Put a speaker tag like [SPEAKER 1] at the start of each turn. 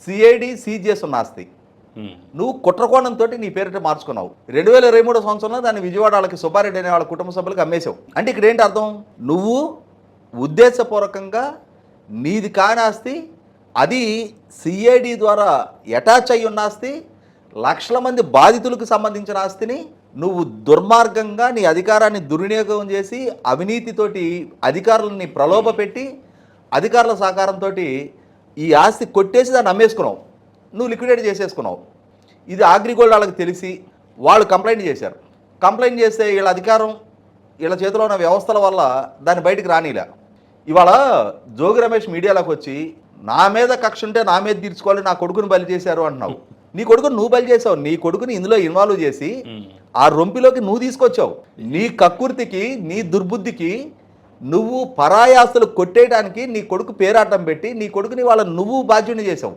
[SPEAKER 1] CID seize చేస్తున్న ఆస్తి నువ్వు కుట్రకోణంతో నీ పేరిట మార్చుకున్నావు. 2023 సంవత్సరంలో దాన్ని విజయవాడ వాళ్ళకి సుబ్బారెడ్డి అనే వాళ్ళ కుటుంబ సభ్యులకు అమ్మేశావు. అంటే ఇక్కడ ఏంటి అర్థం? నువ్వు ఉద్దేశపూర్వకంగా నీది కాని ఆస్తి, అది సిఐడి ద్వారా అటాచ్ అయి ఉన్న ఆస్తి, లక్షల మంది బాధితులకు సంబంధించిన ఆస్తిని నువ్వు దుర్మార్గంగా నీ అధికారాన్ని దుర్వినియోగం చేసి అవినీతితోటి అధికారులని ప్రలోభ పెట్టి అధికారుల సహకారంతో ఈ ఆస్తి కొట్టేసి దాన్ని అమ్మేసుకున్నావు, నువ్వు లిక్విడేట్ చేసేసుకున్నావు. ఇది అగ్రిగోల్డ్ వాళ్ళకి తెలిసి వాళ్ళు కంప్లైంట్ చేశారు. కంప్లైంట్ చేస్తే వీళ్ళ అధికారం వీళ్ళ చేతిలో ఉన్న వ్యవస్థల వల్ల దాన్ని బయటికి రానిలే. ఇవాళ జోగి రమేష్ మీడియాలోకి వచ్చి నా మీద కక్ష ఉంటే నా మీద తీర్చుకోవాలి, నా కొడుకుని బలి చేశారు అంటున్నావు. నీ కొడుకుని నువ్వు బలి చేసావు, నీ కొడుకుని ఇందులో ఇన్వాల్వ్ చేసి ఆ రొంపిలోకి నువ్వు తీసుకొచ్చావు. నీ కక్కుర్తికి నీ దుర్బుద్ధికి నువ్వు పరాయాస్తులు కొట్టేయడానికి నీ కొడుకు పేరాటం పెట్టి నీ కొడుకుని వాళ్ళ నువ్వు బాధ్యుని చేసావు.